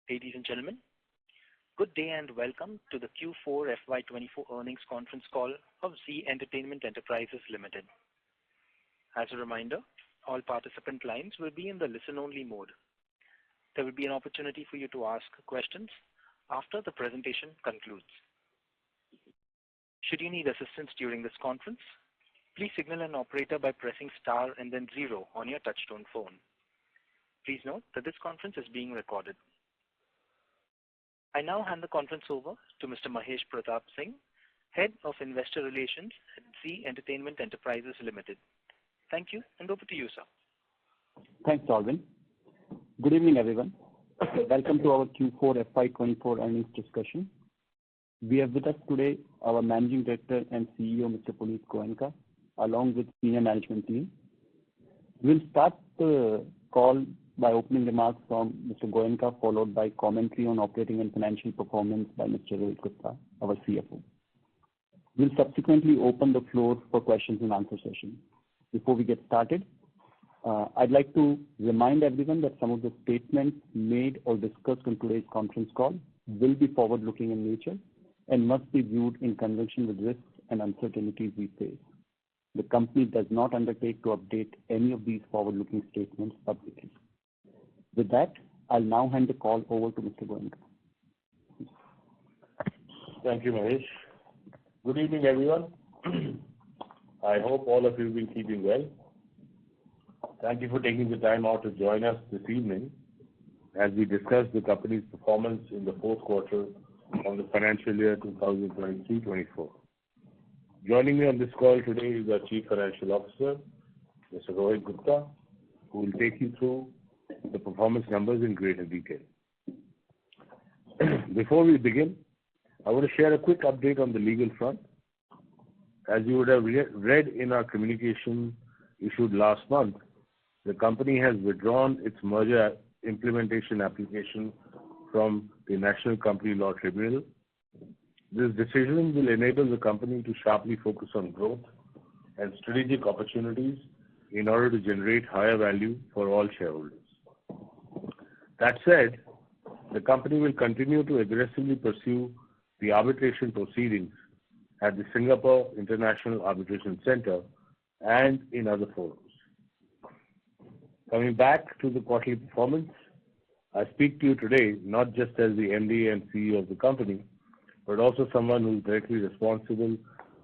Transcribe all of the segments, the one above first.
Ladies and gentlemen, good day and welcome to the Q4 FY2024 earnings conference call of Zee Entertainment Enterprises Limited. As a reminder, all participant lines will be in the listen-only mode. There will be an opportunity for you to ask questions after the presentation concludes. Should you need assistance during this conference, please signal an operator by pressing star and then 0 on your touchtone phone. Please note that this conference is being recorded. I now hand the conference over to Mr. Mahesh Pratap Singh, Head of Investor Relations at Zee Entertainment Enterprises Limited. Thank you, and over to you, sir. Thanks, Alvin. Good evening, everyone. Welcome to our Q4 FY24 earnings discussion. We have with us today our Managing Director and CEO, Mr. Punit Goenka, along with senior management team. We'll start the call by opening remarks from Mr. Goenka, followed by commentary on operating and financial performance by Mr. Rohit Gupta, our CFO. We'll subsequently open the floor for questions and answer session. Before we get started, I'd like to remind everyone that some of the statements made or discussed on today's conference call will be forward-looking in nature and must be viewed in conjunction with risks and uncertainties we face. The company does not undertake to update any of these forward-looking statements publicly. With that, I'll now hand the call over to Mr. Goenka. Thank you, Mahesh. Good evening, everyone. I hope all of you have been keeping well. Thank you for taking the time out to join us this evening as we discuss the company's performance in the fourth quarter of the financial year 2023-24. Joining me on this call today is our Chief Financial Officer, Mr. Rohit Gupta, who will take you through the performance numbers in greater detail. Before we begin, I want to share a quick update on the legal front. As you would have read in our communication issued last month, the company has withdrawn its merger implementation application from the National Company Law Tribunal. This decision will enable the company to sharply focus on growth and strategic opportunities in order to generate higher value for all shareholders. That said, the company will continue to aggressively pursue the arbitration proceedings at the Singapore International Arbitration Center and in other forums. Coming back to the quarterly performance, I speak to you today not just as the MD and CEO of the company, but also someone who is directly responsible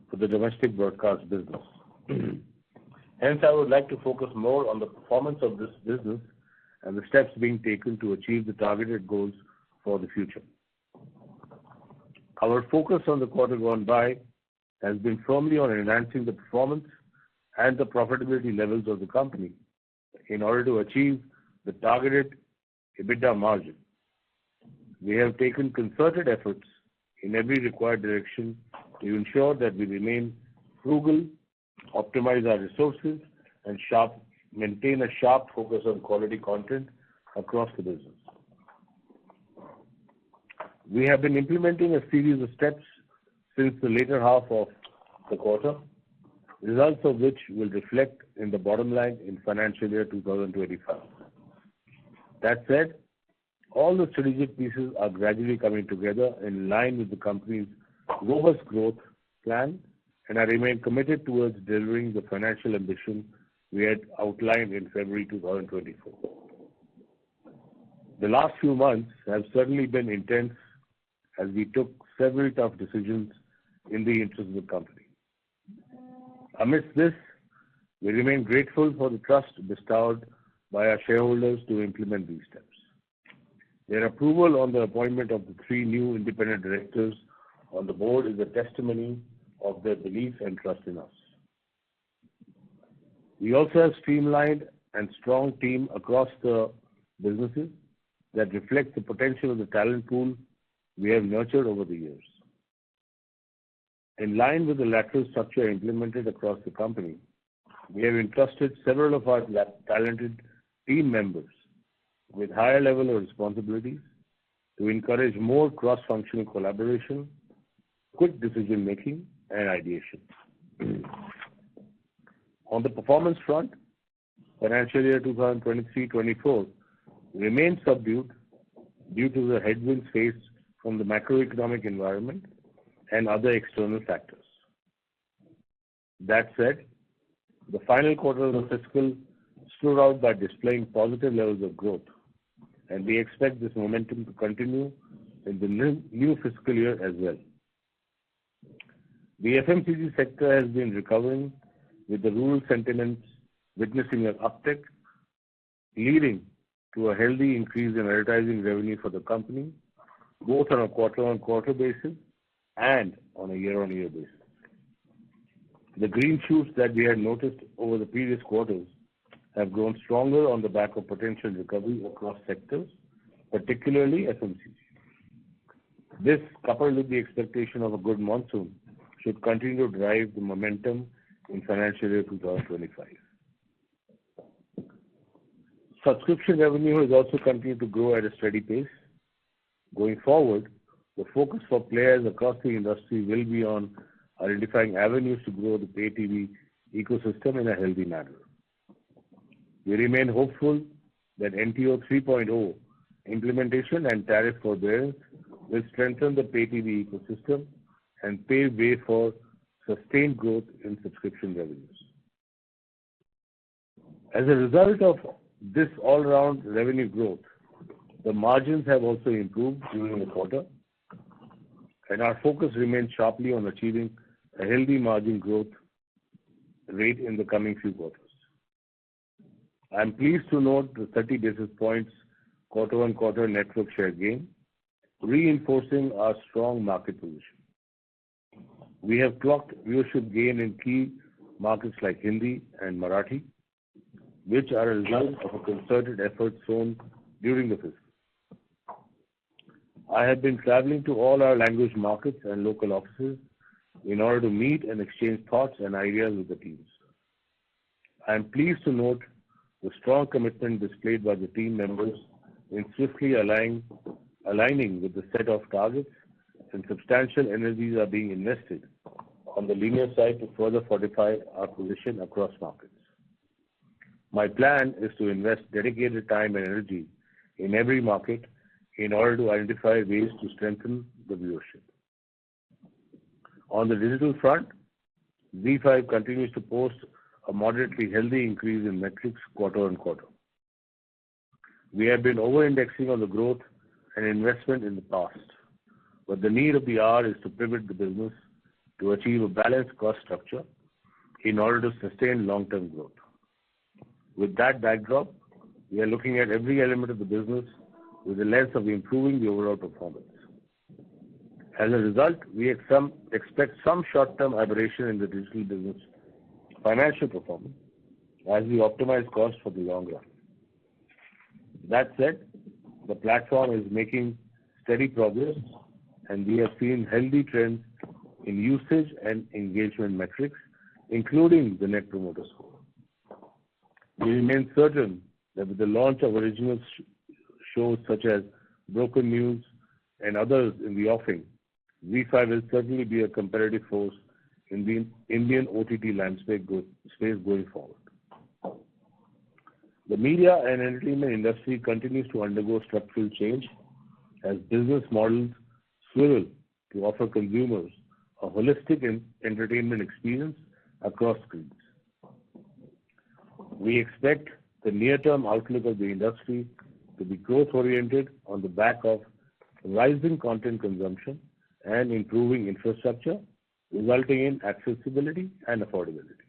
for the domestic broadcast business. Hence, I would like to focus more on the performance of this business and the steps being taken to achieve the targeted goals for the future. Our focus on the quarter gone by has been firmly on enhancing the performance and the profitability levels of the company in order to achieve the targeted EBITDA margin. We have taken concerted efforts in every required direction to ensure that we remain frugal, optimize our resources, and maintain a sharp focus on quality content across the business. We have been implementing a series of steps since the later half of the quarter, results of which will reflect in the bottom line in financial year 2025. That said, all the strategic pieces are gradually coming together in line with the company's robust growth plan, and I remain committed towards delivering the financial ambition we had outlined in February 2024. The last few months have certainly been intense as we took several tough decisions in the interest of the company. Amidst this, we remain grateful for the trust bestowed by our shareholders to implement these steps. Their approval on the appointment of the 3 new independent directors on the board is a testimony of their belief and trust in us. We also have streamlined and strong team across the businesses that reflect the potential of the talent pool we have nurtured over the years. In line with the lateral structure implemented across the company, we have entrusted several of our talented team members with higher level of responsibilities to encourage more cross-functional collaboration, quick decision-making, and ideation. On the performance front, financial year 2023-24 remains subdued due to the headwinds faced from the macroeconomic environment and other external factors. That said, the final quarter of the fiscal stood out by displaying positive levels of growth, and we expect this momentum to continue in the new fiscal year as well. The FMCG sector has been recovering, with the rural sentiments witnessing an uptick, leading to a healthy increase in advertising revenue for the company, both on a quarter-on-quarter basis and on a year-on-year basis. The green shoots that we had noticed over the previous quarters have grown stronger on the back of potential recovery across sectors, particularly FMCG. This, coupled with the expectation of a good monsoon, should continue to drive the momentum in financial year 2025. Subscription revenue has also continued to grow at a steady pace. Going forward, the focus for players across the industry will be on identifying avenues to grow the pay TV ecosystem in a healthy manner. We remain hopeful that NTO 3.0 implementation and tariff forbearance will strengthen the pay TV ecosystem and pave way for sustained growth in subscription revenues. As a result of this all-round revenue growth, the margins have also improved during the quarter, and our focus remains sharply on achieving a healthy margin growth rate in the coming few quarters. I am pleased to note the 30 basis points quarter-on-quarter network share gain, reinforcing our strong market position. We have clocked viewership gain in key markets like Hindi and Marathi, which are a result of a concerted effort shown during the fiscal. I have been traveling to all our language markets and local offices in order to meet and exchange thoughts and ideas with the teams. I am pleased to note the strong commitment displayed by the team members in swiftly aligning with the set of targets, and substantial energies are being invested on the linear side to further fortify our position across markets. My plan is to invest dedicated time and energy in every market in order to identify ways to strengthen the viewership. On the digital front, ZEE5 continues to post a moderately healthy increase in metrics quarter-on-quarter. We have been over-indexing on the growth and investment in the past, but the need of the hour is to pivot the business to achieve a balanced cost structure in order to sustain long-term growth. With that backdrop, we are looking at every element of the business with the lens of improving the overall performance. As a result, we expect some short-term aberration in the digital business financial performance as we optimize costs for the long run. That said, the platform is making steady progress, and we have seen healthy trends in usage and engagement metrics, including the Net Promoter Score. We remain certain that with the launch of original shows such as Broken News and others in the offing, ZEE5 will certainly be a competitive force in the Indian OTT landscape space going forward. The media and entertainment industry continues to undergo structural change as business models swivel to offer consumers a holistic entertainment experience across screens. We expect the near-term outlook of the industry to be growth-oriented on the back of rising content consumption and improving infrastructure, resulting in accessibility and affordability.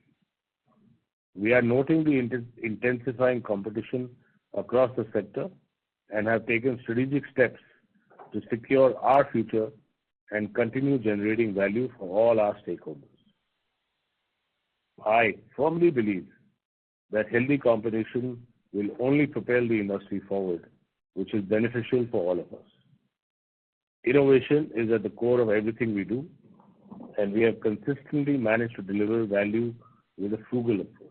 We are noting the intensifying competition across the sector and have taken strategic steps to secure our future and continue generating value for all our stakeholders. I firmly believe that healthy competition will only propel the industry forward, which is beneficial for all of us. Innovation is at the core of everything we do, and we have consistently managed to deliver value with a frugal approach.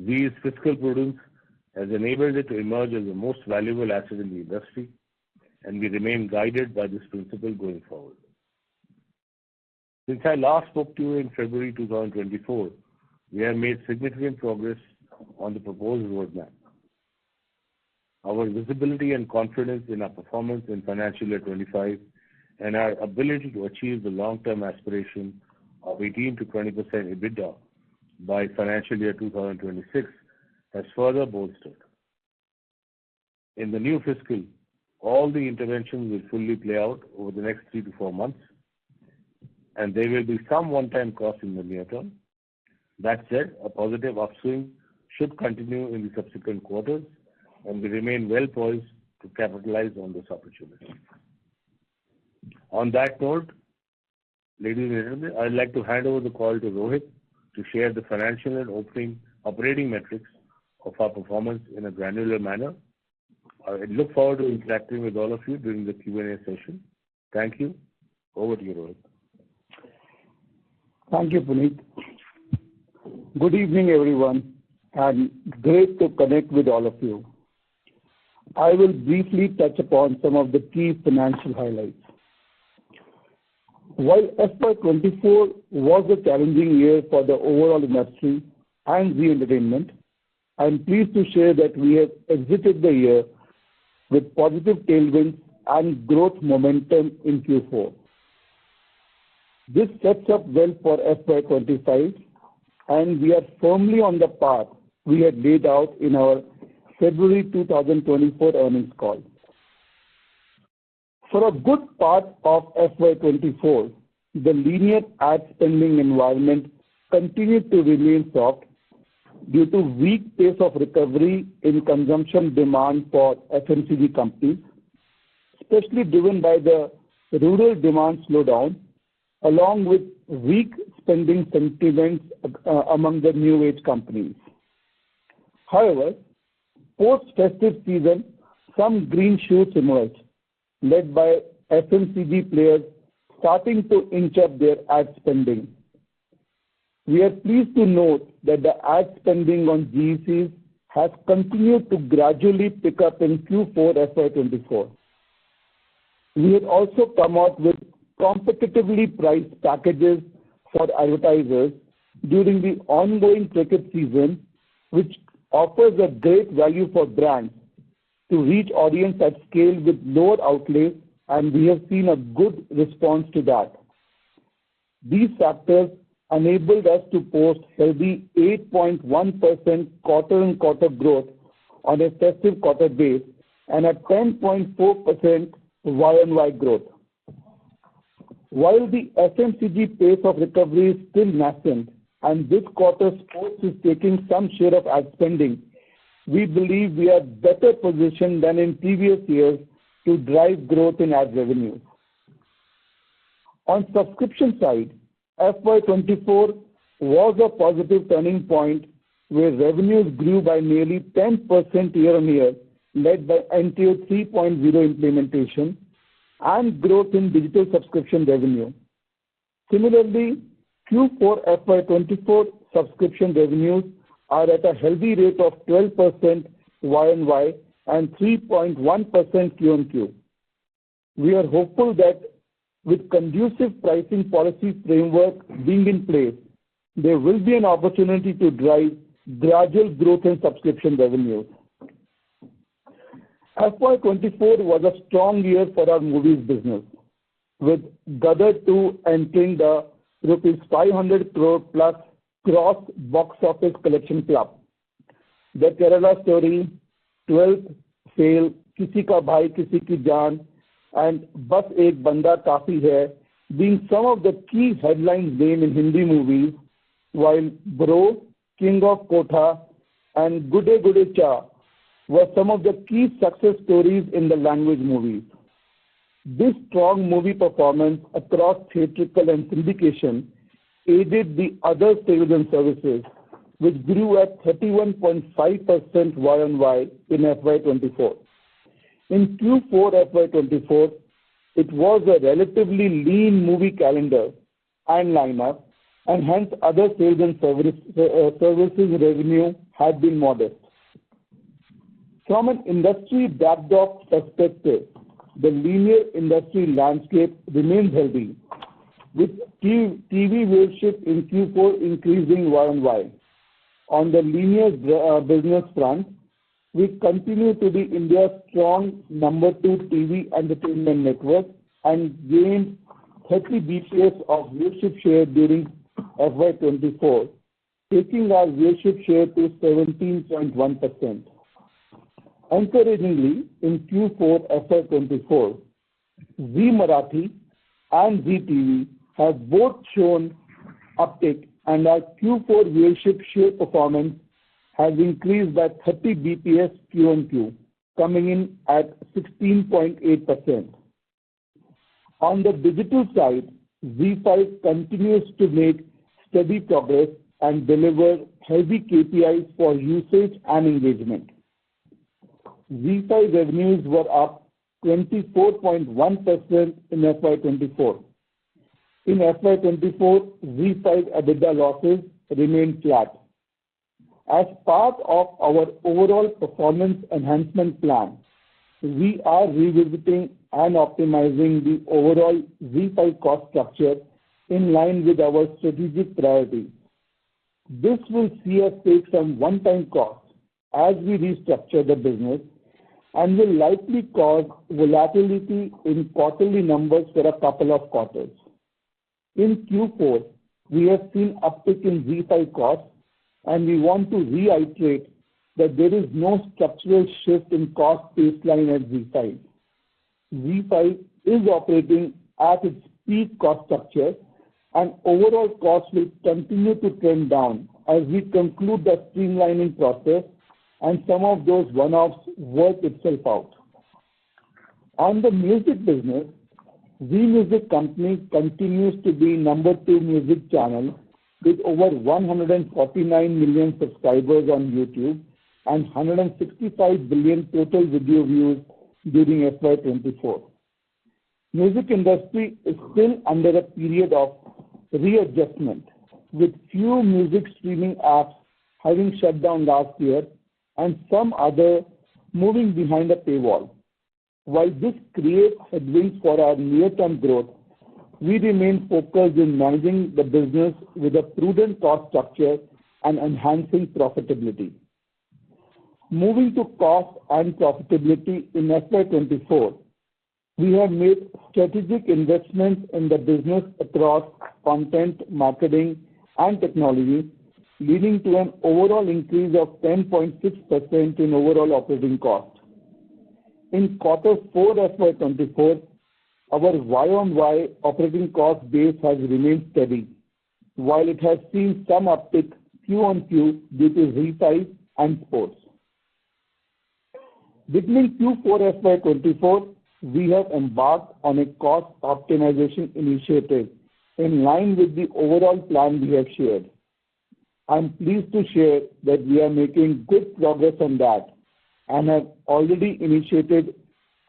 Zee's fiscal prudence has enabled it to emerge as the most valuable asset in the industry, and we remain guided by this principle going forward. Since I last spoke to you in February 2024, we have made significant progress on the proposed roadmap. our visibility and confidence in our performance in financial year 25 and our ability to achieve the long-term aspiration of 18 to 20% EBITDA by financial year 2026 has further bolstered. In the new fiscal, all the interventions will fully play out over the next 3 to 4 months, and there will be some one-time costs in the near term. That said, a positive upswing should continue in the subsequent quarters, and we remain well poised to capitalize on this opportunity. On that note, ladies and gentlemen, I'd like to hand over the call to Rohit to share the financial and operating metrics of our performance in a granular manner. I look forward to interacting with all of you during the Q&A session. Thank you. Over to you, Rohit. Thank you, Puneet. Good evening, everyone, and great to connect with all of you. I will briefly touch upon some of the key financial highlights. While FY24 was a challenging year for the overall industry and Zee Entertainment, I am pleased to share that we have exited the year with positive tailwinds and growth momentum in Q4. This sets up well for FY25, and we are firmly on the path we had laid out in our February 2024 earnings call. For a good part of FY24, the linear ad spending environment continued to remain soft due to weak pace of recovery in consumption demand for FMCG companies, especially driven by the rural demand slowdown, along with weak spending sentiments among the new age companies. However, post-festive season, some green shoots emerged, led by FMCG players starting to inch up their ad spending. We are pleased to note that the ad spending on GECs has continued to gradually pick up in Q4 FY24. We had also come out with competitively priced packages for advertisers during the ongoing cricket season, which offers a great value for brands to reach audience at scale with lower outlays, and we have seen a good response to that. These factors enabled us to post healthy 8.1% quarter-on-quarter growth on a festive quarter base and a 10.4% Y-on-Y growth. While the FMCG pace of recovery is still nascent and this quarter sports is taking some share of ad spending, we believe we are better positioned than in previous years to drive growth in ad revenue. On subscription side, FY24 was a positive turning point where revenues grew by nearly 10% year-on-year, led by NTO 3.0 implementation and growth in digital subscription revenue. Similarly, Q4 FY24 subscription revenues are at a healthy rate of 12% Y-on-Y and 3.1% Q-on-Q. We are hopeful that with conducive pricing policy framework being in place, there will be an opportunity to drive gradual growth in subscription revenues. FY24 was a strong year for our movies business, with Gadar 2 entering the rupees 500 crore plus gross box office collection club. The Kerala Story, 12th Fail, Kisi Ka Bhai Kisi Ki Jaan, and Bas Ek Banda Kafi Hai being some of the key headlines named in Hindi movies, while Bro, King of Kotha, and Gude Gude Cha were some of the key success stories in the language movies. This strong movie performance across theatrical and syndication aided the other sales and services, which grew at 31.5% Y-on-Y in FY24. In Q4 FY24, it was a relatively lean movie calendar and lineup, and hence other sales and services revenue had been modest. From an industry backdrop perspective, the linear industry landscape remains healthy, with TV viewership in Q4 increasing Y-on-Y. On the linear business front, we continue to be India's strong number 2 TV entertainment network and gained 30 BPS of viewership share during FY24, taking our viewership share to 17.1%. Encouragingly, in Q4 FY24, Zee Marathi and Zee TV have both shown uptick, and our Q4 viewership share performance has increased by 30 BPS Q on Q, coming in at 16.8%. On the digital side, ZEE5 continues to make steady progress and deliver healthy KPIs for usage and engagement. ZEE5 revenues were up 24.1% in FY24. In FY24, ZEE5 EBITDA losses remained flat. As part of our overall performance enhancement plan, we are revisiting and optimizing the overall ZEE5 cost structure in line with our strategic priorities. This will see us take some one-time costs as we restructure the business and will likely cause volatility in quarterly numbers for a couple of quarters. In Q4, we have seen uptick in ZEE5 costs, and we want to reiterate that there is no structural shift in cost baseline at ZEE5. ZEE5 is operating at its peak cost structure, and overall costs will continue to trend down as we conclude the streamlining process and some of those one-offs work itself out. On the music business, Zee Music Company continues to be number 2 music channel with over 149 million subscribers on YouTube and 165 billion total video views during FY24. Music industry is still under a period of readjustment, with few music streaming apps having shut down last year and some other moving behind a paywall. While this creates headwinds for our near-term growth, we remain focused in managing the business with a prudent cost structure and enhancing profitability. Moving to cost and profitability in FY24, we have made strategic investments in the business across content, marketing, and technology, leading to an overall increase of 10.6% in overall operating cost. In quarter 4 FY24, our Y-on-Y operating cost base has remained steady, while it has seen some uptick Q on Q due to ZEE5 and sports. Beginning Q4 FY24, we have embarked on a cost optimization initiative in line with the overall plan we have shared. I'm pleased to share that we are making good progress on that and have already initiated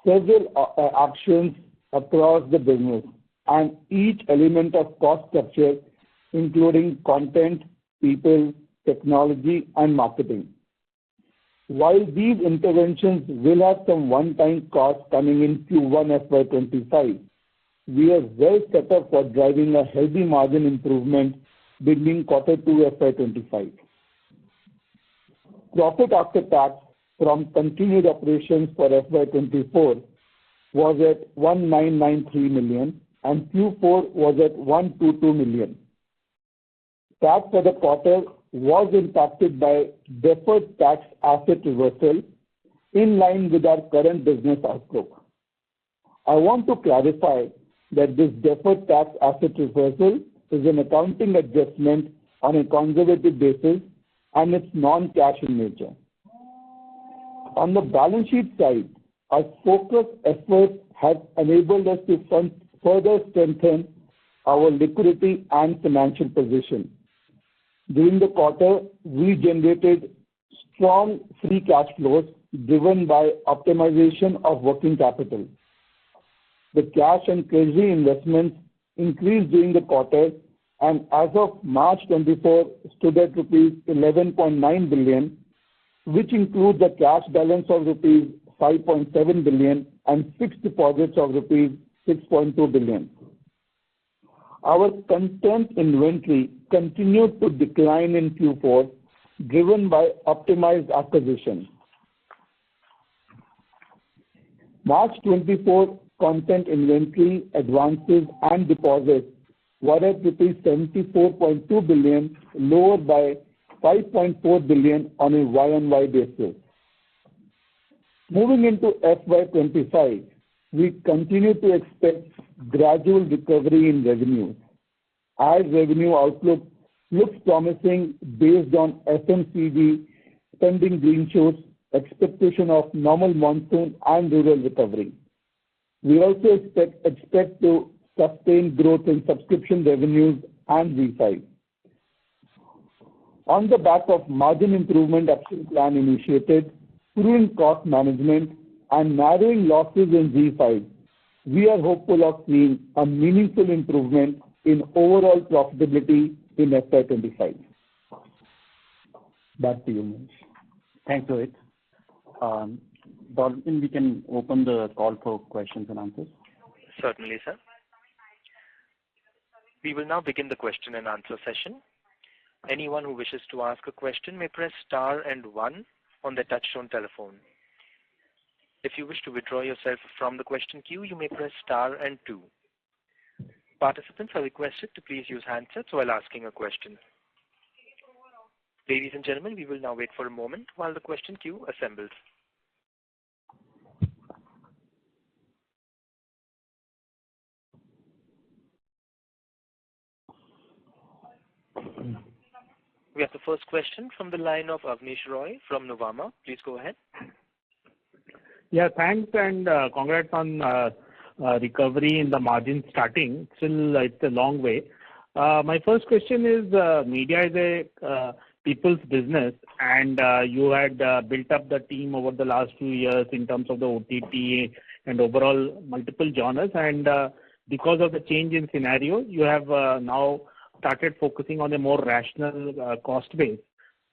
several actions across the business and each element of cost structure, including content, people, technology, and marketing. While these interventions will have some one-time costs coming in Q1 FY25, we are well set up for driving a healthy margin improvement beginning quarter 2 FY25. Profit after tax from continued operations for FY24 was at 1993 million and Q4 was at 122 million. Tax for the quarter was impacted by deferred tax asset reversal in line with our current business outlook. I want to clarify that this deferred tax asset reversal is an accounting adjustment on a conservative basis and it's non-cash in nature. On the balance sheet side, our focused efforts have enabled us to further strengthen our liquidity and financial position. During the quarter, we generated strong free cash flows driven by optimization of working capital. The cash and treasury investments increased during the quarter and as of March 24 stood at rupees 11.9 billion, which includes a cash balance of rupees 5.7 billion and fixed deposits of rupees 6.2 billion. Our content inventory continued to decline in Q4, driven by optimized acquisition. March 24 content inventory, advances and deposits were at rupees 74.2 billion, lower by 5.4 billion on a Y-on-Y basis. Moving into FY25, we continue to expect gradual recovery in revenue, as revenue outlook looks promising based on FMCG spending green shoots, expectation of normal monsoon and rural recovery. We also expect to sustain growth in subscription revenues and ZEE5. On the back of margin improvement action plan initiated, prudent cost management and narrowing losses in ZEE5, we are hopeful of seeing a meaningful improvement in overall profitability in FY25. Back to you, Manish. Thanks, Rohit. Dalton, we can open the call for questions and answers. Certainly, sir. We will now begin the question and answer session. Anyone who wishes to ask a question may press star and 1 on their touchtone telephone. If you wish to withdraw yourself from the question queue, you may press star and 2. Participants are requested to please use handsets while asking a question. Ladies and gentlemen, we will now wait for a moment while the question queue assembles. We have the first question from the line of Avnish Roy from Nuvama. Please go ahead. Yeah, thanks and congrats on recovery in the margin starting. Still, it's a long way. My first question is, media is a people's business, and you had built up the team over the last few years in terms of the OTT and overall multiple genres, and because of the change in scenario, you have now started focusing on a more rational cost base.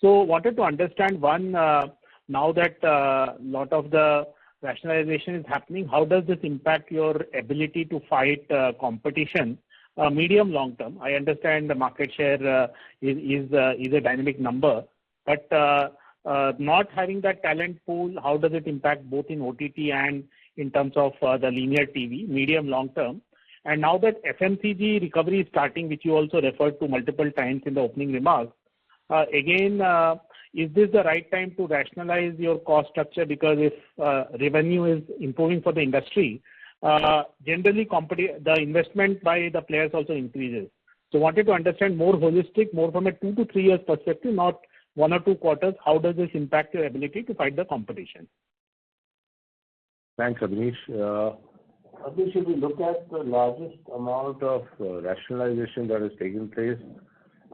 So wanted to understand, one, now that a lot of the rationalization is happening, how does this impact your ability to fight competition medium long term? I understand the market share is a dynamic number, but not having that talent pool, how does it impact both in OTT and in terms of the linear TV, medium long term? And now that FMCG recovery is starting, which you also referred to multiple times in the opening remarks, again, is this the right time to rationalize your cost structure? Because if revenue is improving for the industry, generally the investment by the players also increases. So wanted to understand more holistic, more from a 2 to 3 years perspective, not 1 or 2 quarters. How does this impact your ability to fight the competition? Thanks, Avnish. Avnish, if we look at the largest amount of rationalization that has taken place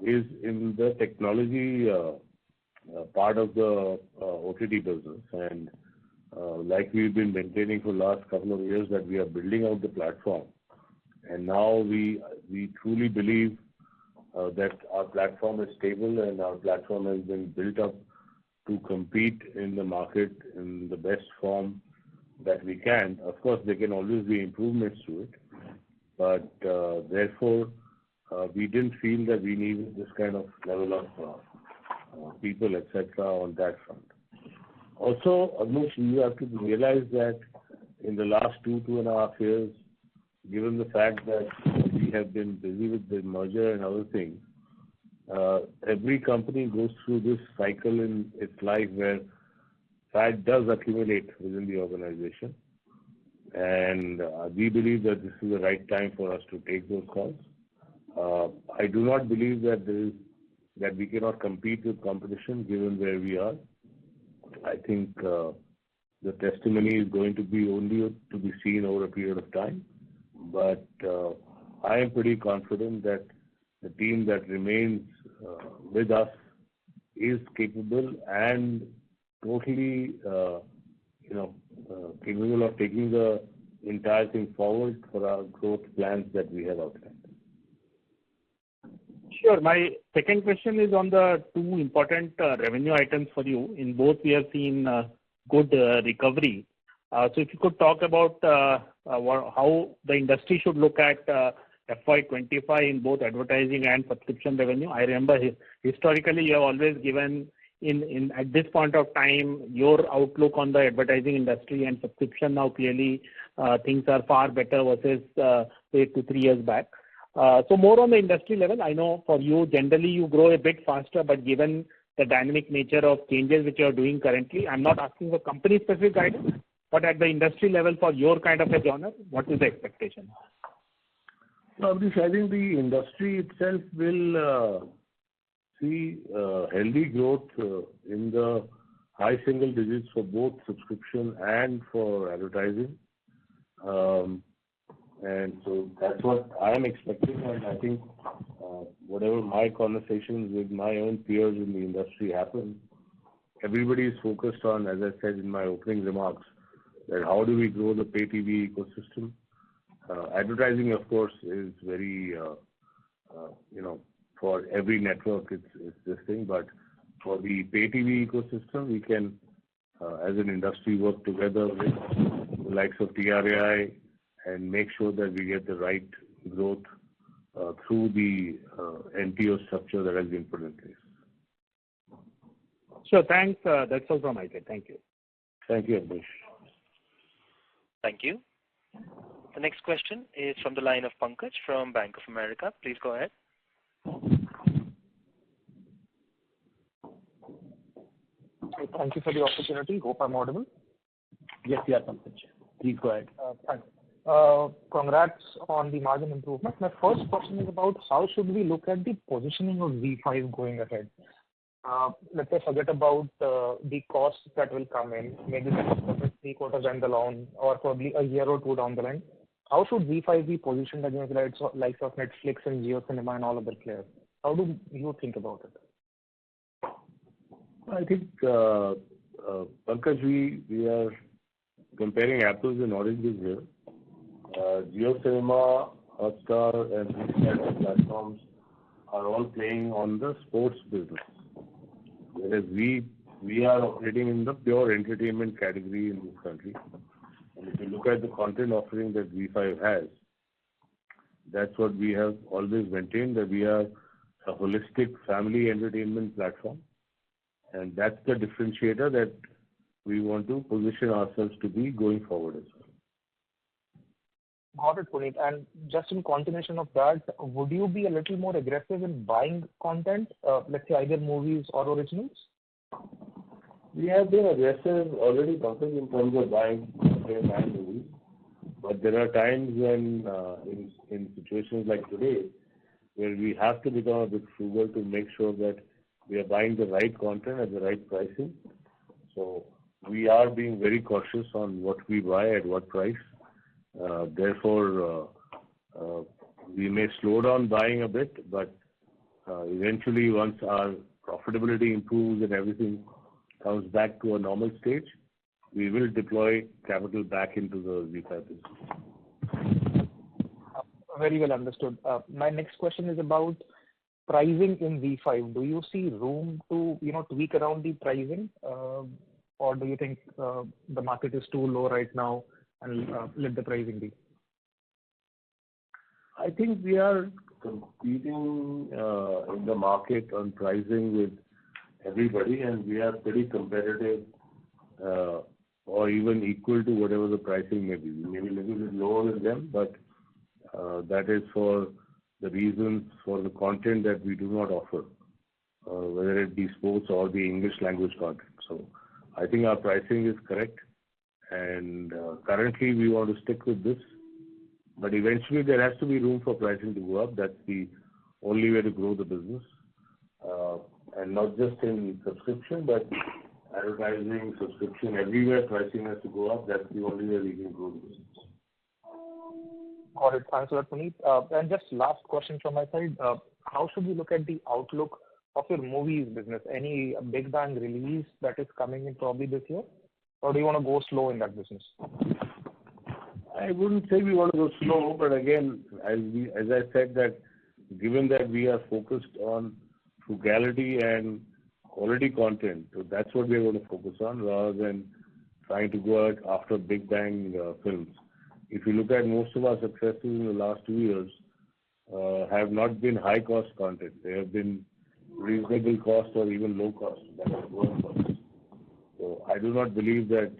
is in the technology part of the OTT business, and like we've been maintaining for the last couple of years that we are building out the platform, and now we truly believe that our platform is stable and our platform has been built up to compete in the market in the best form that we can. Of course, there can always be improvements to it, but therefore we didn't feel that we needed this kind of level of people, etc. on that front. Also, Avnish, you have to realize that in the last 2.5 years, given the fact that we have been busy with the merger and other things, every company goes through this cycle in its life where fat does accumulate within the organization, and we believe that this is the right time for us to take those calls. I do not believe that we cannot compete with competition given where we are. I think the testimony is going to be only to be seen over a period of time, but I am pretty confident that the team that remains with us is capable and totally capable of taking the entire thing forward for our growth plans that we have outlined. Sure. My second question is on the 2 important revenue items for you. In both, we have seen good recovery. So if you could talk about how the industry should look at FY25 in both advertising and subscription revenue. I remember historically you have always given at this point of time, your outlook on the advertising industry and subscription now clearly things are far better versus say 2-3 years back. So more on the industry level, I know for you generally you grow a bit faster, but given the dynamic nature of changes which you are doing currently, I'm not asking for company specific guidance, but at the industry level for your kind of a genre, what is the expectation? No, Abhish, I think the industry itself will see healthy growth in the high single digits for both subscription and for advertising. And so that's what I am expecting, and I think whatever my conversations with my own peers in the industry happen, everybody is focused on, as I said in my opening remarks, that how do we grow the pay TV ecosystem. Advertising, of course, is very, for every network it's this thing, but for the pay TV ecosystem, we can, as an industry, work together with the likes of TRAI and make sure that we get the right growth through the NTO structure that has been put in place. Sure, thanks. That's all from my side. Thank you. Thank you, Abhish. Thank you. The next question is from the line of Pankaj from Bank of America. Please go ahead. Thank you for the opportunity. Hope I'm audible. Yes, yeah, Pankaj. Please go ahead. Thanks. Congrats on the margin improvement. My first question is about how should we look at the positioning of ZEE5 going ahead? Let's say forget about the costs that will come in, maybe 3 quarters down the line or probably a year or two down the line. How should ZEE5 be positioned against the likes of Netflix and Jio Cinema and all other players? How do you think about it? I think, Pankaj, we are comparing apples and oranges here. Jio Cinema, Hotstar, and these kinds of platforms are all playing on the sports business, whereas we are operating in the pure entertainment category in this country. And if you look at the content offering that ZEE5 has, that's what we have always maintained, that we are a holistic family entertainment platform. And that's the differentiator that we want to position ourselves to be going forward as well. Got it, Puneet. And just in continuation of that, would you be a little more aggressive in buying content, let's say either movies or originals? We have been aggressive already, Pankaj, in terms of buying content and movies. But there are times when, in situations like today, where we have to become a bit frugal to make sure that we are buying the right content at the right pricing. So we are being very cautious on what we buy at what price. Therefore, we may slow down buying a bit, but eventually once our profitability improves and everything comes back to a normal stage, we will deploy capital back into the ZEE5 business. Very well understood. My next question is about pricing in ZEE5. Do you see room to tweak around the pricing, or do you think the market is too low right now and let the pricing be? I think we are competing in the market on pricing with everybody, and we are pretty competitive or even equal to whatever the pricing may be. Maybe a little bit lower than them, but that is for the reasons for the content that we do not offer, whether it be sports or the English language content. So I think our pricing is correct, and currently we want to stick with this. But eventually there has to be room for pricing to go up. That's the only way to grow the business. And not just in subscription, but advertising, subscription, everywhere pricing has to go up. That's the only way we can grow the business. Got it. Thanks a lot, Puneet. And just last question from my side. How should we look at the outlook of your movies business? Any big bang release that is coming in probably this year? Or do you want to go slow in that business? I wouldn't say we want to go slow, but again, as I said, that given that we are focused on frugality and quality content, so that's what we are going to focus on rather than trying to go out after big bang films. If you look at most of our successes in the last 2 years, have not been high cost content. They have been reasonable cost or even low cost that has worked for us. So I do not believe that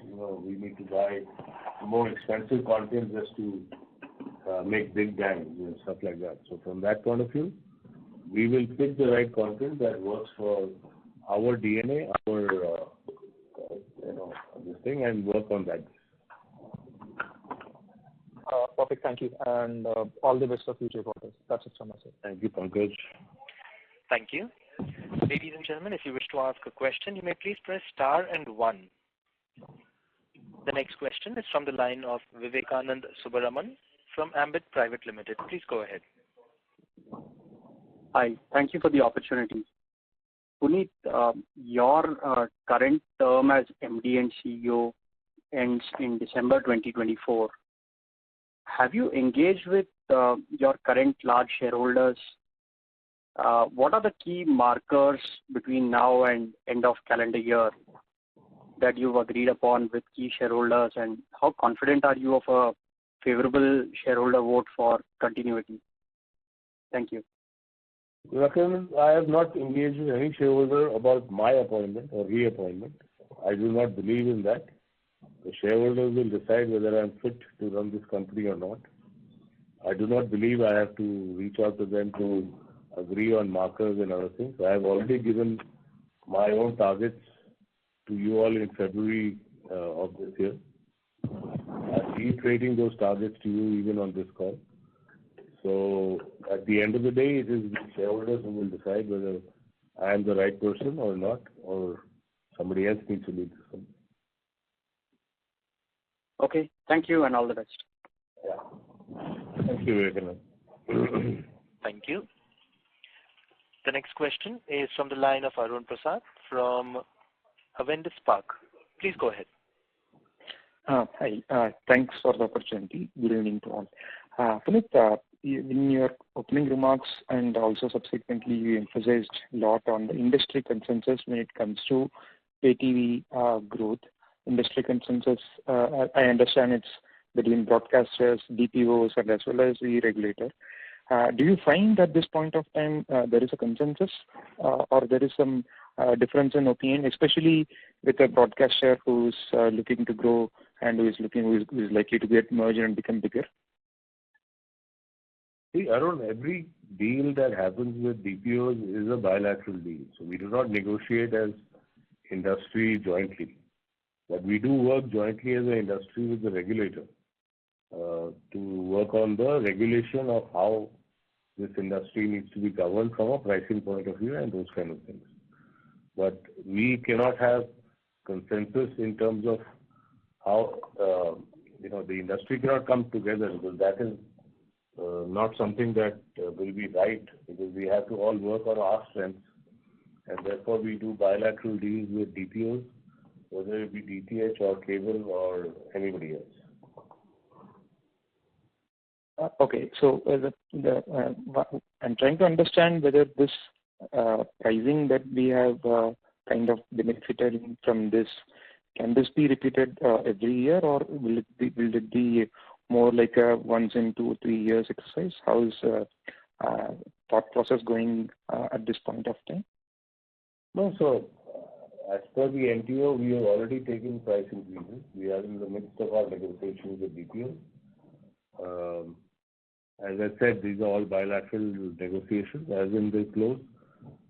we need to buy more expensive content just to make big bangs and stuff like that. So from that point of view, we will pick the right content that works for our DNA, our this thing, and work on that. Perfect. Thank you. And all the best for future quarters. That's it from my side. Thank you, Pankaj. Thank you. Ladies and gentlemen, if you wish to ask a question, you may please press star and 1. The next question is from the line of Vivekanand Subaraman from Ambit Private Limited. Please go ahead. Hi. Thank you for the opportunity. Puneet, your current term as MD and CEO ends in December 2024. Have you engaged with your current large shareholders? What are the key markers between now and end of calendar year that you've agreed upon with key shareholders, and how confident are you of a favorable shareholder vote for continuity? Thank you. I have not engaged with any shareholder about my appointment or reappointment. I do not believe in that. The shareholders will decide whether I'm fit to run this company or not. I do not believe I have to reach out to them to agree on markers and other things. I have already given my own targets to you all in February of this year. I'm reiterating those targets to you even on this call. So at the end of the day, it is the shareholders who will decide whether I am the right person or not, or somebody else needs to lead this company. Okay. Thank you and all the best. Yeah. Thank you, Vivekanand. Thank you. The next question is from the line of Arun Prasad from Avendus Spark. Please go ahead. Hi. Thanks for the opportunity. Good evening to all. Puneet, in your opening remarks and also subsequently, you emphasized a lot on the industry consensus when it comes to pay growth. Industry consensus, I understand it's between broadcasters, DPOs, and as well as the regulator. Do you find at this point of time there is a consensus or there is some difference in opinion, especially with a broadcaster who's looking to grow and who is likely to get merged and become bigger? See, Arun, every deal that happens with DPOs is a bilateral deal. So we do not negotiate as industry jointly. But we do work jointly as an industry with the regulator to work on the regulation of how this industry needs to be governed from a pricing point of view and those kind of things. But we cannot have consensus in terms of how the industry cannot come together, because that is not something that will be right, because we have to all work on our strengths, and therefore we do bilateral deals with DPOs, whether it be DTH or cable or anybody else. Okay, so I'm trying to understand whether this pricing that we have kind of benefited from this, can this be repeated every year, or will it be more like a once in 2 or 3 years exercise? How is thought process going at this point of time? No, so as per the NTO, we have already taken price increases. We are in the midst of our negotiations with DPO. As I said, these are all bilateral negotiations. As in they close,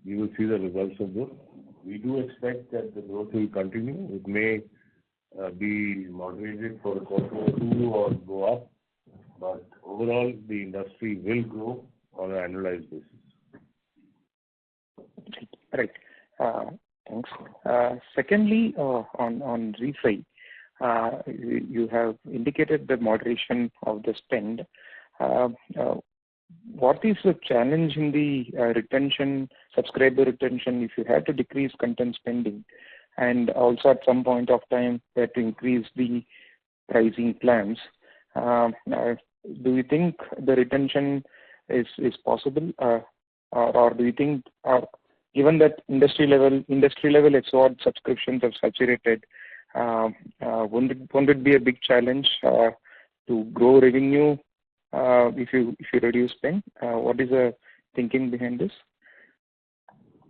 we will see the results of those. We do expect that the growth will continue. It may be moderated for a quarter or two or go up, but overall the industry will grow on an annualized basis. Right. Thanks. Secondly, on refi, you have indicated the moderation of the spend. What is the challenge in the subscriber retention, if you had to decrease content spending, and also at some point of time had to increase the pricing plans? Do you think the retention is possible, or do you think, given that industry level SWOT subscriptions have saturated, won't it be a big challenge to grow revenue if you reduce spend? What is the thinking behind this?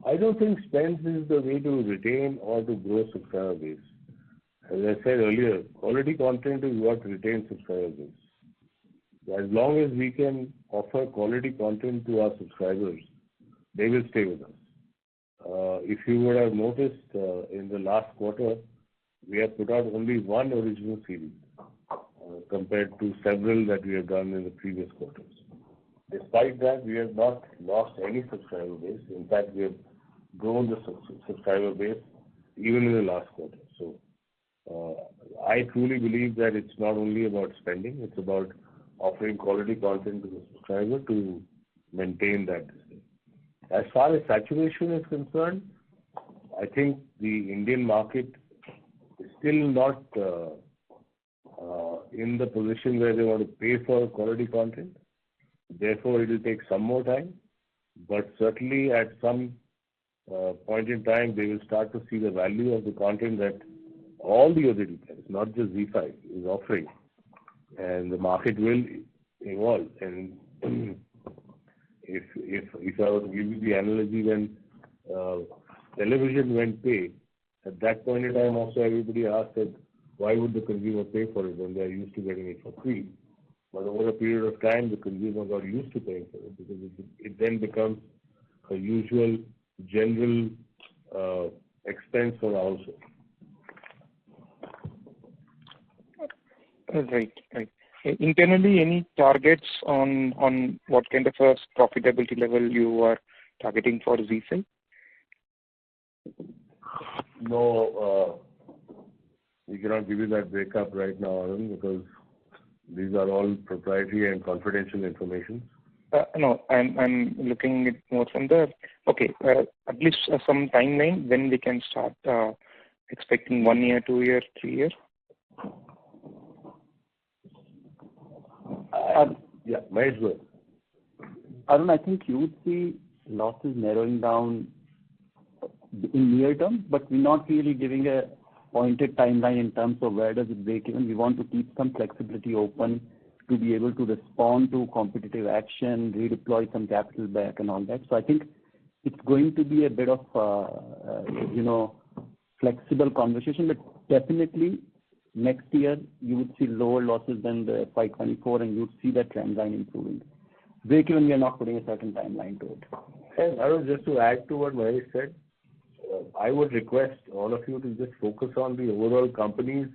I don't think spends is the way to retain or to grow subscriber base. As I said earlier, quality content is what retains subscriber base. As long as we can offer quality content to our subscribers, they will stay with us. If you would have noticed, in the last quarter, we have put out only one original series compared to several that we have done in the previous quarters. Despite that, we have not lost any subscriber base. In fact, we have grown the subscriber base even in the last quarter. So I truly believe that it's not only about spending, it's about offering quality content to the subscriber to maintain that. As far as saturation is concerned, I think the Indian market is still not in the position where they want to pay for quality content. Therefore, it will take some more time. But certainly at some point in time, they will start to see the value of the content that all the other players, not just ZEE5, is offering. And the market will evolve. And if I were to give you the analogy when television went pay, at that point in time also everybody asked that why would the consumer pay for it when they are used to getting it for free? But over a period of time, the consumer got used to paying for it because it then becomes a usual general expense for the household. Right. Internally, any targets on what kind of a profitability level you are targeting for ZEE5? No, we cannot give you that breakup right now, Arun, because these are all proprietary and confidential information. No, I'm looking at more from the, at least some timeline when we can start expecting 1 year, 2 year, 3 year. Yeah, Mahesh, go ahead. Arun, I think you would see losses narrowing down in near term, but we're not really giving a pointed timeline in terms of where does it break even. We want to keep some flexibility open to be able to respond to competitive action, redeploy some capital back and all that. So I think it's going to be a bit of, flexible conversation, but definitely next year you would see lower losses than the FY24 and you would see that trend line improving. Break even, we are not putting a certain timeline to it. And Arun, just to add to what Mahesh said, I would request all of you to just focus on the overall company's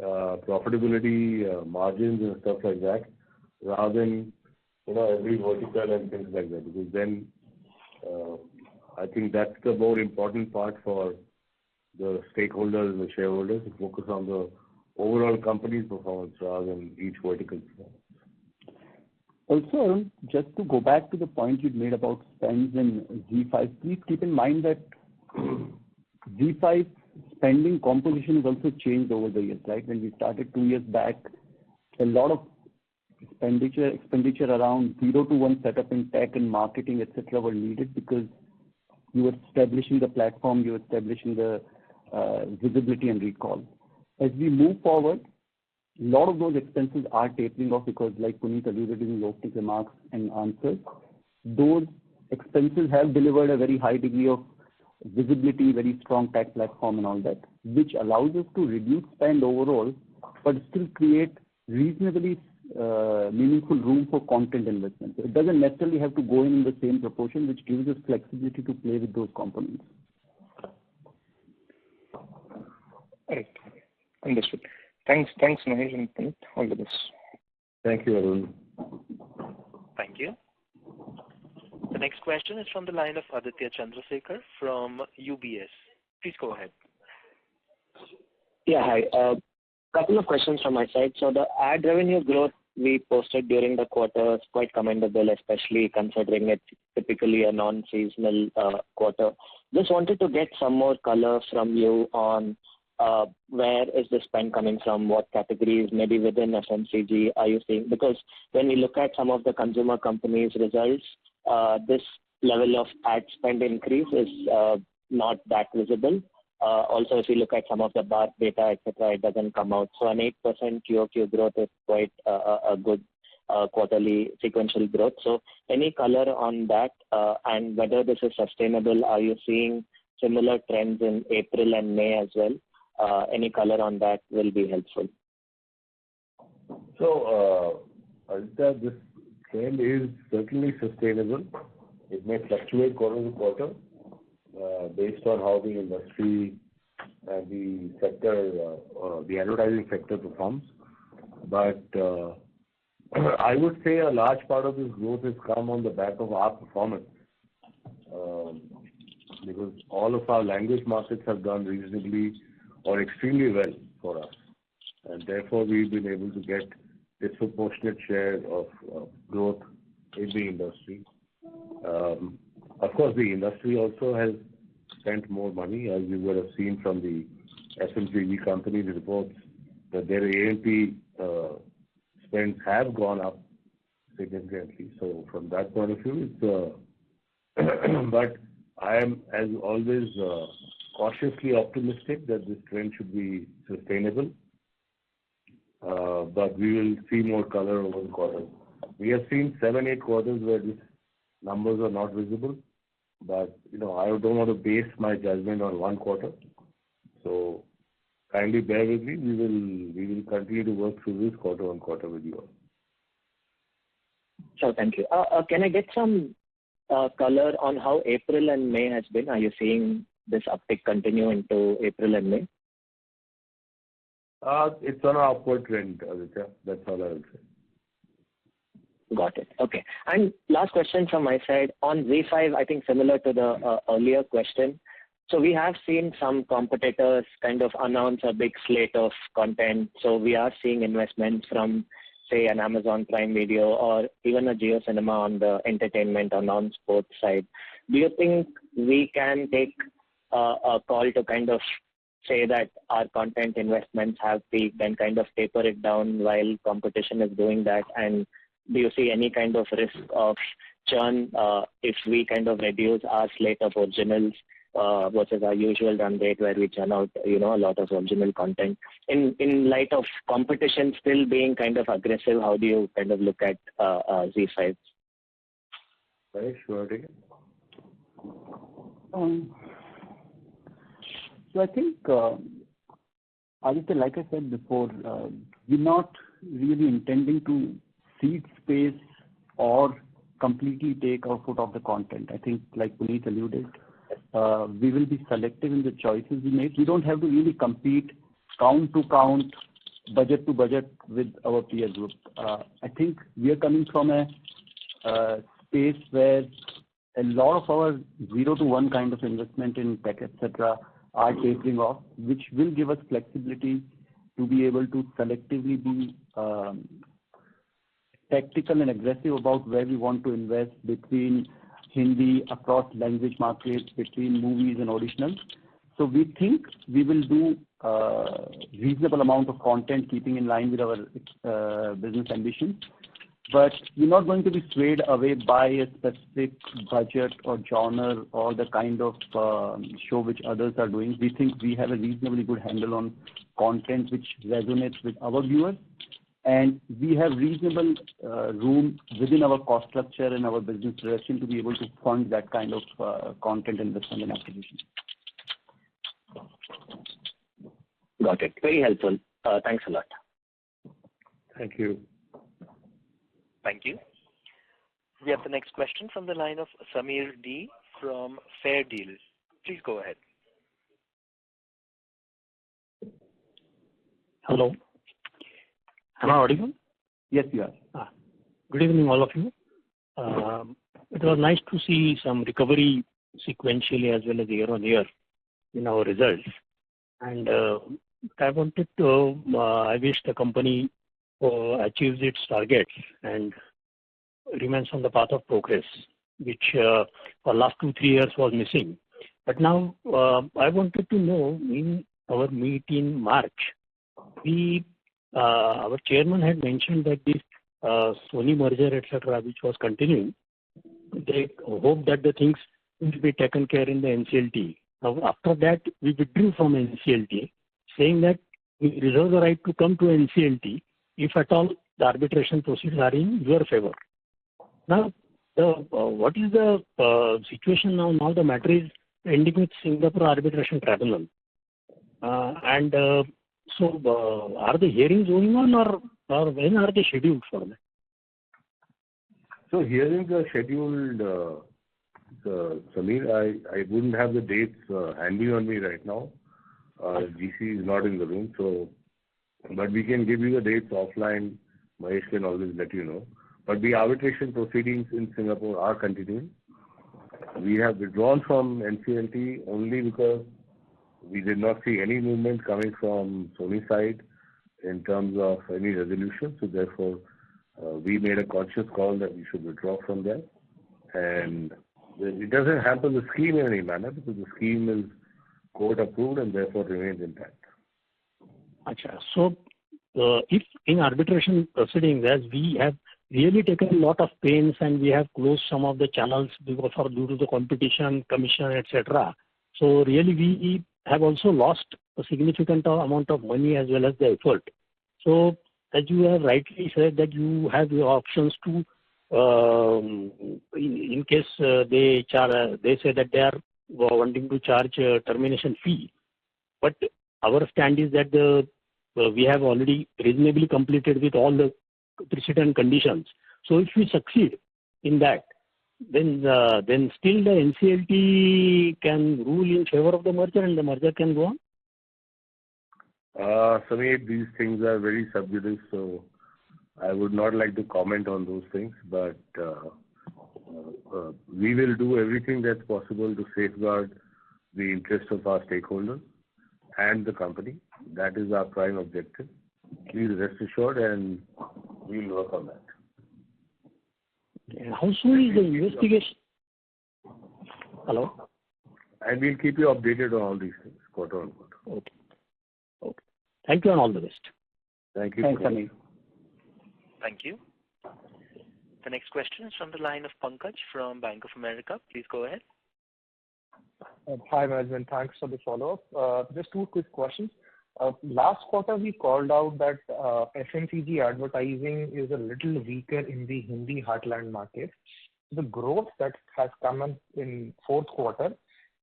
profitability, margins and stuff like that, rather than every vertical and things like that. Because then I think that's the more important part for the stakeholders and the shareholders to focus on the overall company's performance rather than each vertical performance. Also, Arun, just to go back to the point you made about spends in ZEE5, please keep in mind that ZEE5 spending composition has also changed over the years, right? When we started 2 years back, a lot of expenditure around 0 to 1 setup in tech and marketing, etc., were needed because you were establishing the platform, you were establishing the visibility and recall. As we move forward, a lot of those expenses are tapering off because, like Puneet alluded in opening remarks and answers, those expenses have delivered a very high degree of visibility, very strong tech platform and all that, which allows us to reduce spend overall, but still create reasonably meaningful room for content investment. So it doesn't necessarily have to go in the same proportion, which gives us flexibility to play with those components. Right. Understood. Thanks, Mahesh and Puneet. All the best. Thank you, Arun. Thank you. The next question is from the line of Aditya Chandrasekhar from UBS. Please go ahead. Yeah, hi. Couple of questions from my side. So the ad revenue growth we posted during the quarter is quite commendable, especially considering it's typically a non-seasonal quarter. Just wanted to get some more color from you on where is the spend coming from, what categories, maybe within FMCG are you seeing? Because when we look at some of the consumer companies' results, this level of ad spend increase is not that visible. Also, if you look at some of the bar data, etc., it doesn't come out. So an 8% QOQ growth is quite a good quarterly sequential growth. So any color on that and whether this is sustainable? Are you seeing similar trends in April and May as well? Any color on that will be helpful. So, Aditya, this trend is certainly sustainable. It may fluctuate quarter to quarter based on how the industry and the sector, the advertising sector performs. But I would say a large part of this growth has come on the back of our performance because all of our language markets have done reasonably or extremely well for us. And therefore, we've been able to get disproportionate share of growth in the industry. Of course, the industry also has spent more money, as you would have seen from the FMCG companies' reports, that their A&P spends have gone up significantly. So from that point of view, it's but I am, as always, cautiously optimistic that this trend should be sustainable. But we will see more color over the quarters. We have seen 7-8 quarters where these numbers are not visible. But, I don't want to base my judgment on one quarter. So kindly bear with me. We will continue to work through this quarter on quarter with you all. Sure, thank you. Can I get some color on how April and May has been? Are you seeing this uptick continue into April and May? It's on an upward trend, Aditya. That's all I will say. Got it. Okay. And last question from my side. On ZEE5, I think similar to the earlier question. So we have seen some competitors kind of announce a big slate of content. So we are seeing investments from, say, an Amazon Prime Video or even a Jio Cinema on the entertainment or non-sports side. Do you think we can take a call to kind of say that our content investments have peaked and kind of taper it down while competition is doing that? And do you see any kind of risk of churn if we kind of reduce our slate of originals versus our usual run rate where we churn out, a lot of original content? In light of competition still being kind of aggressive, how do you kind of look at ZEE5? Very sure. So I think, Aditya, like I said before, we're not really intending to cede space or completely take our foot off the content. I think, like Puneet alluded, we will be selective in the choices we make. We don't have to really compete count to count, budget to budget with our peer group. I think we are coming from a space where a lot of our 0 to 1 kind of investment in tech, etc., are tapering off, which will give us flexibility to be able to selectively be tactical and aggressive about where we want to invest between Hindi, across language markets, between movies and originals. So we think we will do reasonable amount of content keeping in line with our business ambitions. But we're not going to be swayed away by a specific budget or genre or the kind of show which others are doing. We think we have a reasonably good handle on content which resonates with our viewers. And we have reasonable room within our cost structure and our business direction to be able to fund that kind of content investment and acquisition. Got it. Very helpful. Thanks a lot. Thank you. Thank you. We have the next question from the line of Samir D. from Fair Deal. Please go ahead. Hello. Am I audible? Yes, you are. Good evening, all of you. It was nice to see some recovery sequentially as well as year on year in our results. And I wanted to, I wish the company achieves its targets and remains on the path of progress, which for last 2-3 years was missing. But now I wanted to know, in our meet in March, our chairman had mentioned that this Sony merger, etc., which was continuing, they hope that the things will be taken care in the NCLT. Now, after that, we withdrew from NCLT, saying that we reserve the right to come to NCLT if at all the arbitration proceedings are in your favor. Now, what is the situation now? Now the matter is ending with Singapore Arbitration Tribunal. So are the hearings going on or when are they scheduled for that? So hearings are scheduled, Samir. I wouldn't have the dates handy on me right now. GC is not in the room, but we can give you the dates offline. Mahesh can always let you know. But the arbitration proceedings in Singapore are continuing. We have withdrawn from NCLT only because we did not see any movement coming from Sony side in terms of any resolution. So therefore, we made a conscious call that we should withdraw from there. And it doesn't hamper the scheme in any manner because the scheme is court approved and therefore remains intact. Achha. So if in arbitration proceedings, as we have really taken a lot of pains and we have closed some of the channels due to the competition, commission, etc. So really we have also lost a significant amount of money as well as the effort. So as you have rightly said that you have your options to, in case they say that they are wanting to charge a termination fee. But our stand is that we have already reasonably completed with all the precedent conditions. So if we succeed in that, then still the NCLT can rule in favor of the merger and the merger can go on? Samir, these things are very sub judice, so I would not like to comment on those things, but we will do everything that's possible to safeguard the interests of our stakeholders and the company. That is our prime objective. Please rest assured, and we'll work on that. And how soon is the investigation? Hello? And we'll keep you updated on all these things, quarter on quarter. Okay. Thank you and all the best. Thank you. Thanks, Samir. Thank you. The next question is from the line of Pankaj from Bank of America. Please go ahead. Hi, management. Thanks for the follow-up. Just two quick questions. Last quarter, we called out that FMCG advertising is a little weaker in the Hindi heartland market. The growth that has come in fourth quarter,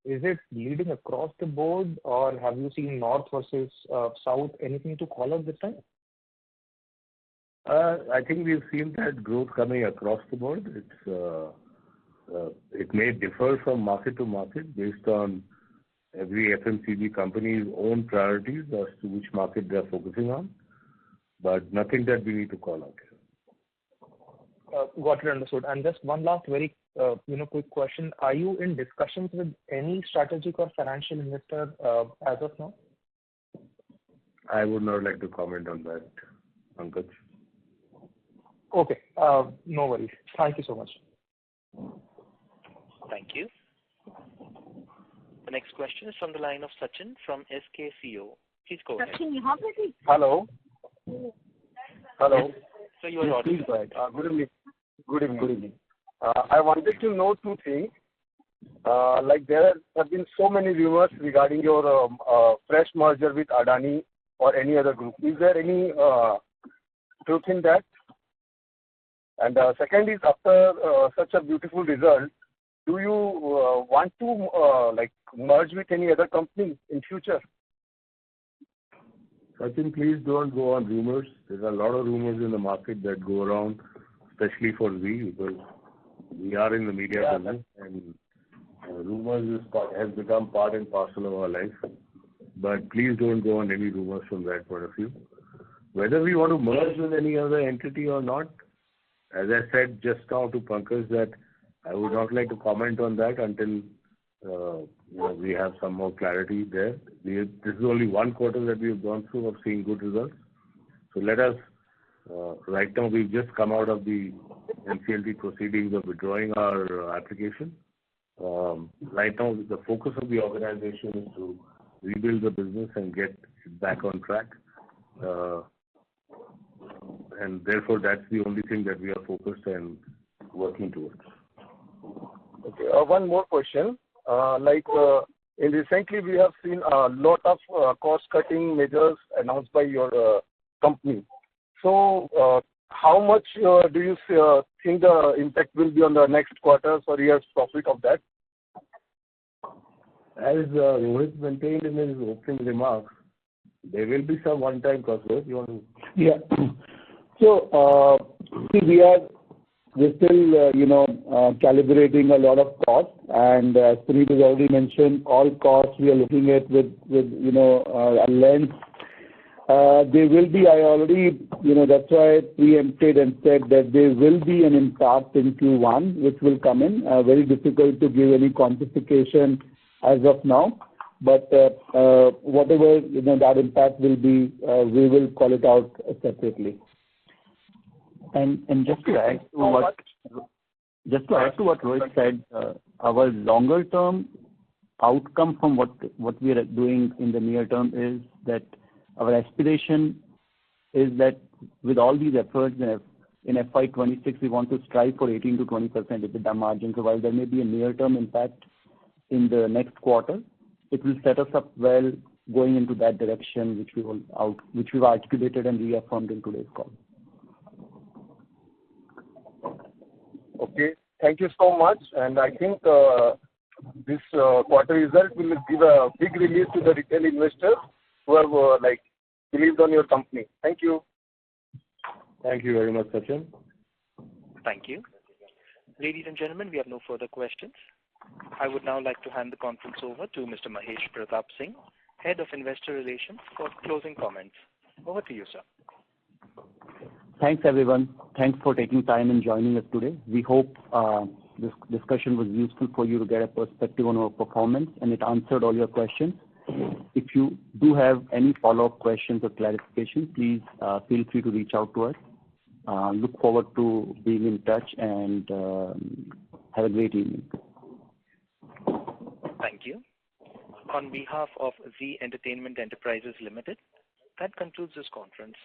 is it leading across the board or have you seen north versus south? Anything to call out this time? I think we've seen that growth coming across the board. It may differ from market to market based on every FMCG company's own priorities as to which market they're focusing on, but nothing that we need to call out here. Got it, understood. And just one last very quick question. Are you in discussions with any strategic or financial investor as of now? I would not like to comment on that, Pankaj. Okay, no worries. Thank you so much. Thank you. The next question is from the line of Sachin from SKCO. Please go ahead. Hello. Hello. So you are audible. Please go ahead. Good evening. I wanted to know two things. Like there have been so many rumors regarding your fresh merger with Adani or any other group. Is there any truth in that? And second is, after such a beautiful result, do you want to merge with any other company in future? Sachin, please don't go on rumors. There are a lot of rumors in the market that go around, especially for we, because we are in the media business, and rumors has become part and parcel of our life. But please don't go on any rumors from that point of view. Whether we want to merge with any other entity or not, as I said just now to Pankaj, that I would not like to comment on that until we have some more clarity there. This is only one quarter that we have gone through of seeing good results. So let us, right now we've just come out of the NCLT proceedings of withdrawing our application. Right now the focus of the organization is to rebuild the business and get it back on track. And therefore that's the only thing that we are focused and working towards. Okay. One more question. Recently we have seen a lot of cost-cutting measures announced by your company. So how much do you think the impact will be on the next quarters or year's profit of that? As Rohit maintained in his opening remarks, there will be some one-time costs. You want to? Yeah. So, see, we're still, calibrating a lot of costs, and as Puneet has already mentioned, all costs we are looking at with a lens. There will be, I already, that's why I preempted and said that there will be an impact in Q1, which will come in. Very difficult to give any quantification as of now, but whatever, that impact will be, we will call it out separately. And just to add to what Rohit said, our longer term outcome from what we are doing in the near term is that our aspiration is that with all these efforts in FY26, we want to strive for 18 to 20% EBITDA margin. So while there may be a near term impact in the next quarter, it will set us up well going into that direction, which we've articulated and reaffirmed in today's call. Okay, thank you so much. And I think this quarter result will give a big release to the retail investors who have believed on your company. Thank you. Thank you very much, Sachin. Thank you. Ladies and gentlemen, we have no further questions. I would now like to hand the conference over to Mr. Mahesh Pratap Singh, Head of Investor Relations, for closing comments. Over to you, sir. Thanks, everyone. Thanks for taking time and joining us today. We hope this discussion was useful for you to get a perspective on our performance, and it answered all your questions. If you do have any follow-up questions or clarification, please feel free to reach out to us. Look forward to being in touch, and have a great evening. Thank you. On behalf of Zee Entertainment Enterprises Limited, that concludes this conference.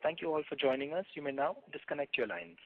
Thank you all for joining us. You may now disconnect your lines.